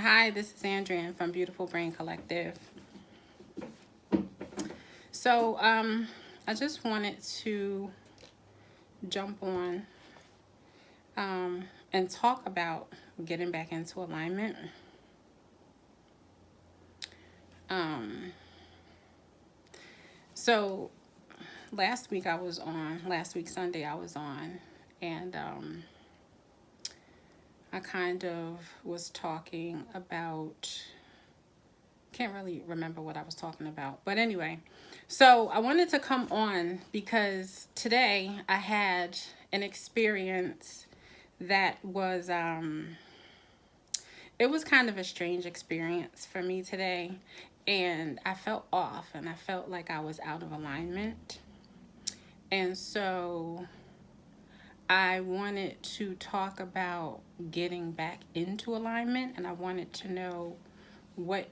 Hi, this is Andrian from Beautiful Brain Collective. So, I just wanted to jump on and talk about getting back into alignment. Um, so, last week Sunday, I was on, and I kind of was talking about, can't really remember what I was talking about, but anyway, so I wanted to come on because today I had an experience that was it was kind of a strange experience for me today, and I felt off and I felt like I was out of alignment. And so I wanted to talk about getting back into alignment, and I wanted to know what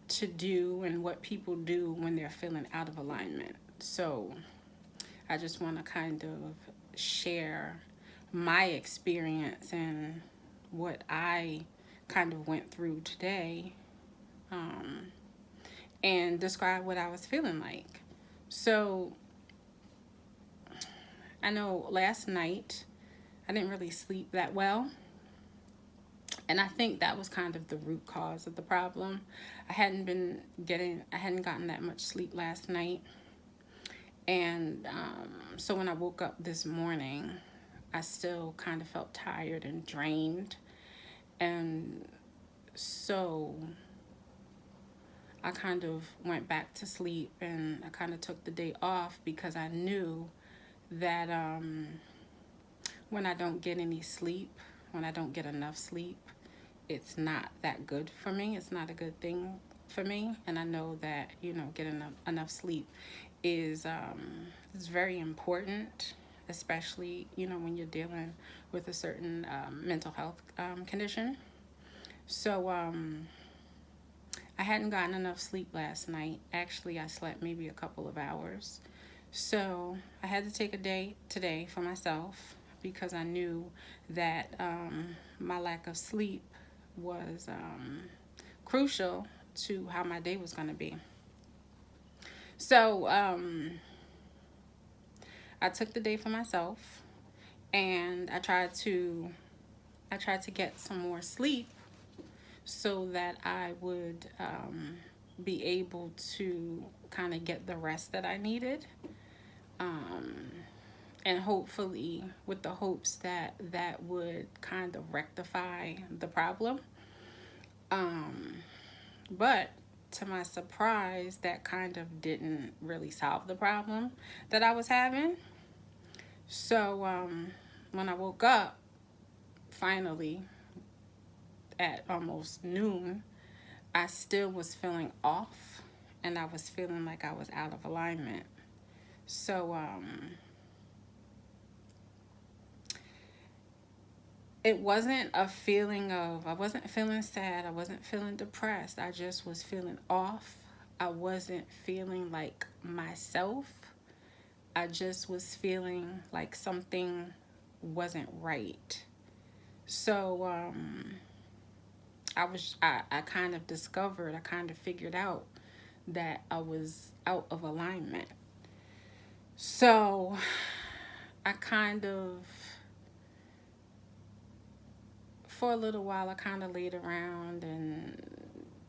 to do and what people do when they're feeling out of alignment. So I just want to kind of share my experience and what I kind of went through today, um, and describe what I was feeling like. So I know last night I didn't really sleep that well. And I think that was kind of the root cause of the problem. I hadn't gotten that much sleep last night. And so when I woke up this morning, I still kind of felt tired and drained. And so I kind of went back to sleep, and I kind of took the day off because I knew that when I don't get any sleep, when I don't get enough sleep, it's not that good for me. It's not a good thing for me. And I know that, getting enough sleep is very important, especially, when you're dealing with a certain mental health condition. So I hadn't gotten enough sleep last night. Actually, I slept maybe a couple of hours. So I had to take a day today for myself because I knew that my lack of sleep was crucial to how my day was going to be. So I took the day for myself, and I tried to get some more sleep so that I would be able to kind of get the rest that I needed. Um, and hopefully with the hopes that that would kind of rectify the problem. Um, but to my surprise, that kind of didn't really solve the problem that I was having. So when I woke up finally at almost noon, I still was feeling off, and I was feeling like I was out of alignment. So it wasn't a feeling of, I wasn't feeling sad, I wasn't feeling depressed. I just was feeling off. I wasn't feeling like myself. I just was feeling like something wasn't right. So I kind of discovered, I kind of figured out that I was out of alignment. So I kind of, for a little while, I kind of laid around and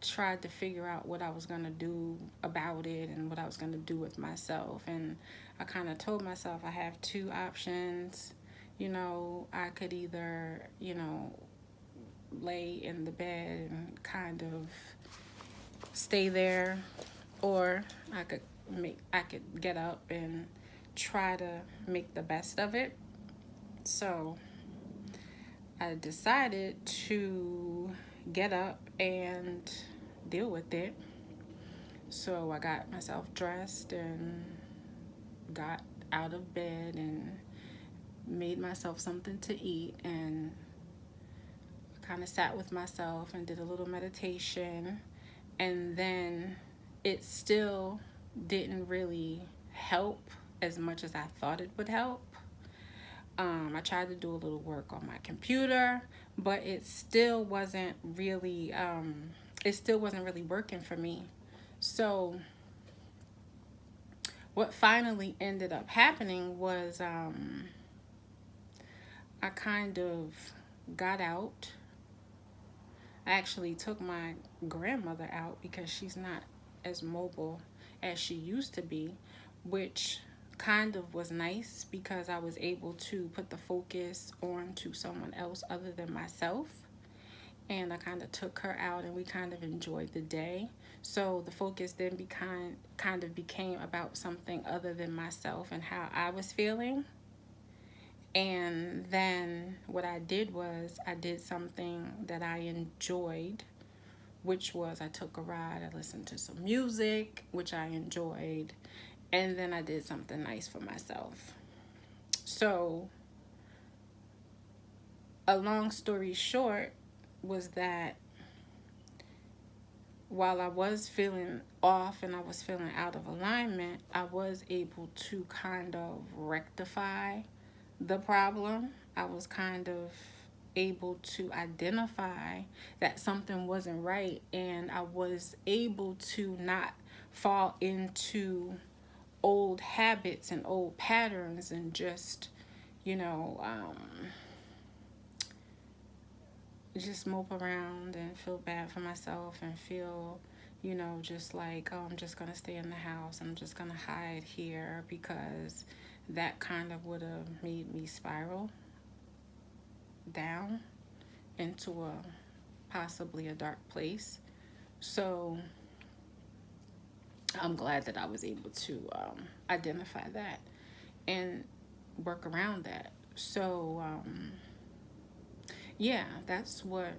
tried to figure out what I was going to do about it and what I was going to do with myself. And I kind of told myself I have two options. I could either, lay in the bed and kind of stay there, or I could get up and try to make the best of it. So I decided to get up and deal with it. So I got myself dressed and got out of bed and made myself something to eat, and kind of sat with myself and did a little meditation. And then it still didn't really help as much as I thought it would help. I tried to do a little work on my computer, but it still wasn't really working for me. So what finally ended up happening was I kind of got out. I actually took my grandmother out because she's not as mobile as she used to be, which kind of was nice because I was able to put the focus on to someone else other than myself. And I kind of took her out and we kind of enjoyed the day. So the focus then kind of became about something other than myself and how I was feeling. And then what I did was I did something that I enjoyed, which was I took a ride, I listened to some music, which I enjoyed, and then I did something nice for myself. So, a long story short was that while I was feeling off and I was feeling out of alignment, I was able to kind of rectify the problem. I was kind of able to identify that something wasn't right, and I was able to not fall into old habits and old patterns and just, you know, just mope around and feel bad for myself and feel, just like, oh, I'm just going to stay in the house. I'm just going to hide here, because that kind of would have made me spiral down into possibly a dark place. So I'm glad that I was able to identify that and work around that. So yeah, that's what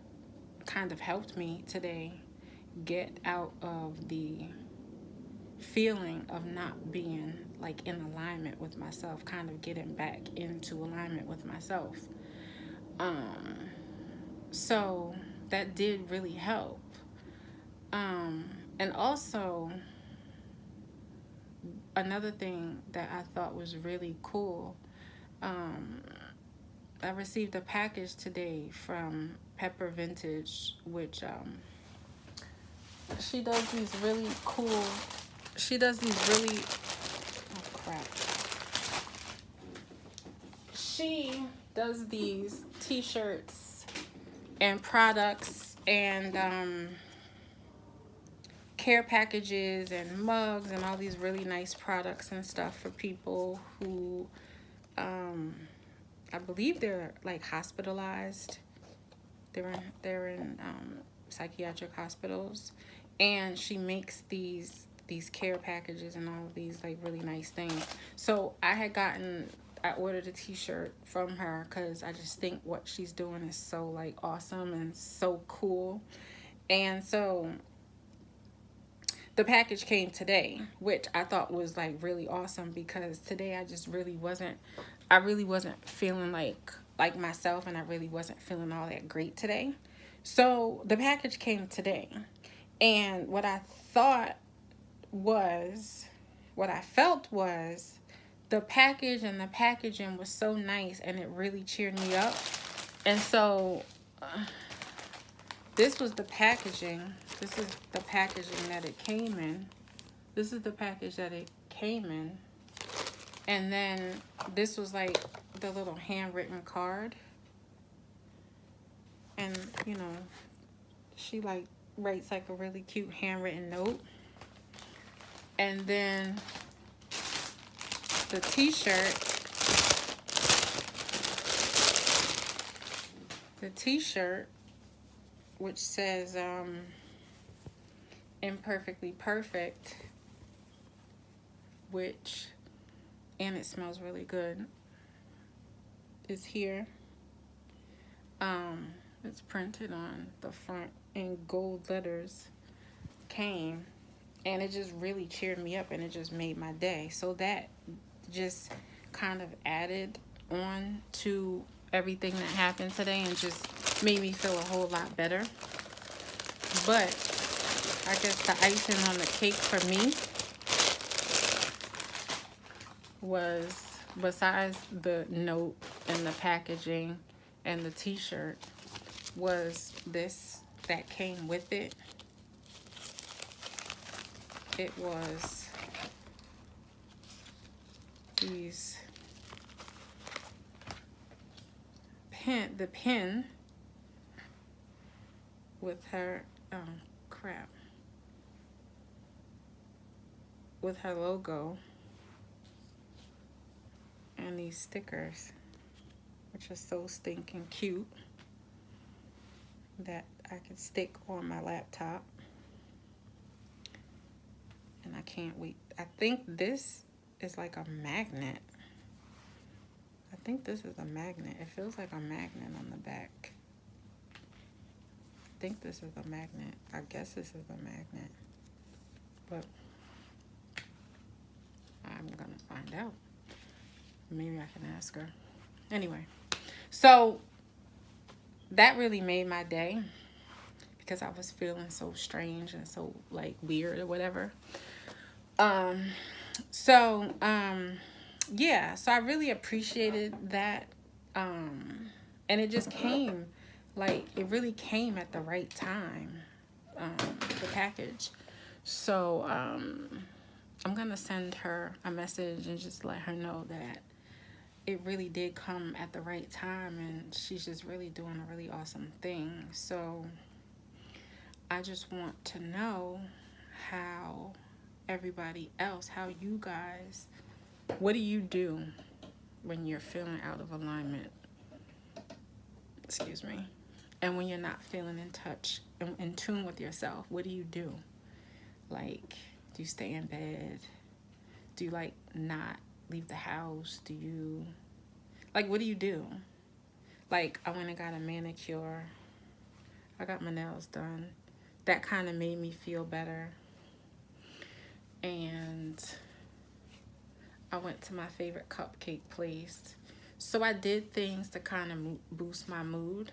kind of helped me today get out of the feeling of not being like in alignment with myself, kind of getting back into alignment with myself. Um, so that did really help. And also, another thing that I thought was really cool, um, I received a package today from Pepper Vintage, which she does these really cool, she does these really, oh crap. She does these t-shirts and products and care packages and mugs and all these really nice products and stuff for people who I believe they're like hospitalized. They're in psychiatric hospitals, and she makes these care packages and all of these like really nice things. So I ordered a t-shirt from her because I just think what she's doing is so like awesome and so cool. And so the package came today, which I thought was like really awesome, because today I really wasn't feeling like myself, and I really wasn't feeling all that great today. So the package came today, and was what I felt was the package and the packaging was so nice, and it really cheered me up. And so this was the packaging. This is the packaging that it came in. This is the package that it came in. And then this was like the little handwritten card. And, she like writes like a really cute handwritten note. And then the t-shirt. The t-shirt, which says imperfectly perfect, and it smells really good, is here. It's printed on the front in gold letters, came, and it just really cheered me up, and it just made my day. So that just kind of added on to everything that happened today and just made me feel a whole lot better. But I guess the icing on the cake for me was, besides the note and the packaging and the t-shirt, was this that came with it. It was these the pen with her with her logo, and these stickers, which are so stinking cute, that I could stick on my laptop. And I can't wait. I think this is like a magnet. I think this is a magnet. It feels like a magnet on the back. I think this is a magnet. I guess this is a magnet. But I'm gonna find out. Maybe I can ask her. Anyway, so that really made my day because I was feeling so strange and so like weird or whatever. Yeah, so I really appreciated that. And it just came, like, it really came at the right time, the package. So, I'm gonna send her a message and just let her know that it really did come at the right time, and she's just really doing a really awesome thing. So I just want to know how everybody else, how you guys, what do you do when you're feeling out of alignment? Excuse me. And when you're not feeling in touch, in tune with yourself, what do you do? Like, do you stay in bed? Do you, like, not leave the house? Do you, like, what do you do? Like, I went and got a manicure. I got my nails done. That kind of made me feel better. And I went to my favorite cupcake place. So I did things to kind of boost my mood.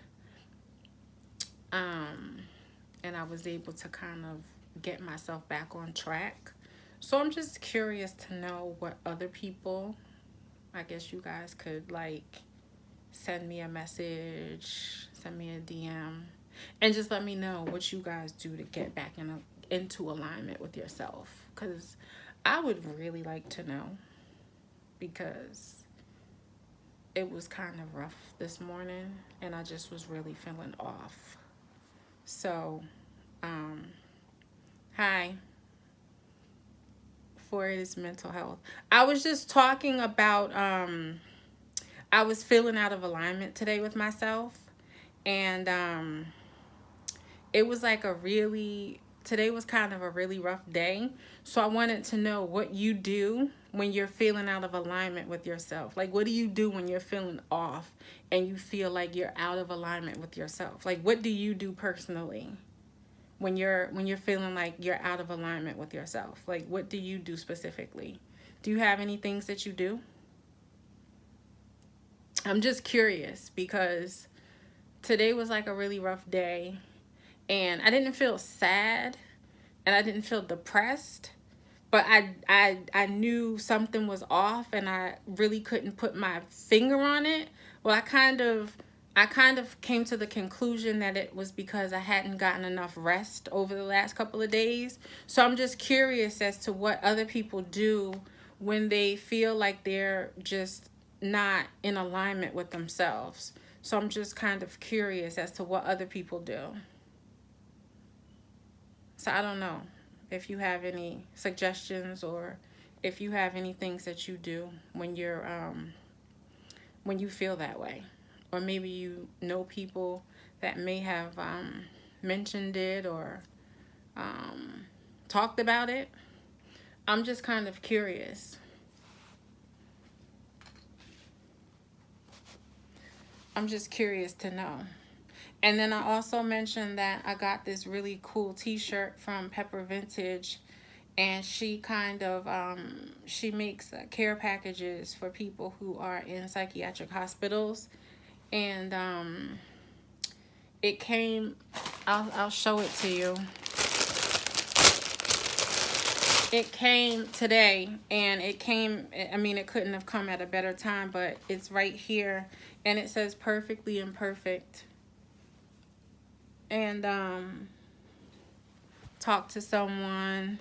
And I was able to kind of get myself back on track. So I'm just curious to know what other people, I guess you guys could, like, send me a message, send me a DM, and just let me know what you guys do to get back into alignment with yourself. Because I would really like to know, because it was kind of rough this morning and I just was really feeling off. So, hi. For it is mental health. I was just talking about, I was feeling out of alignment today with myself. And it was like today was kind of a really rough day. So I wanted to know what you do when you're feeling out of alignment with yourself. Like, what do you do when you're feeling off and you feel like you're out of alignment with yourself? Like, what do you do personally when you're feeling like you're out of alignment with yourself? Like, what do you do specifically? Do you have any things that you do? I'm just curious because today was like a really rough day, and I didn't feel sad and I didn't feel depressed, but I knew something was off and I really couldn't put my finger on it. Well, I kind of came to the conclusion that it was because I hadn't gotten enough rest over the last couple of days. So I'm just curious as to what other people do when they feel like they're just not in alignment with themselves. So I'm just kind of curious as to what other people do. So I don't know if you have any suggestions or if you have any things that you do when you feel that way. Or maybe you know people that may have mentioned it or talked about it. I'm just kind of curious. I'm just curious to know. And then I also mentioned that I got this really cool t-shirt from Pepper Vintage, and she kind of she makes care packages for people who are in psychiatric hospitals. And it came, I'll show it to you. It came today, and it came, I mean, it couldn't have come at a better time, but it's right here, and it says perfectly imperfect and talk to someone,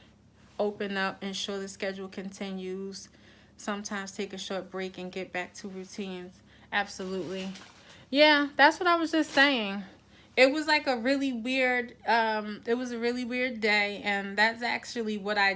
open up, ensure the schedule continues. Sometimes take a short break and get back to routines. Absolutely. Yeah, that's what I was just saying. It was like a really weird, it was a really weird day, and that's actually what I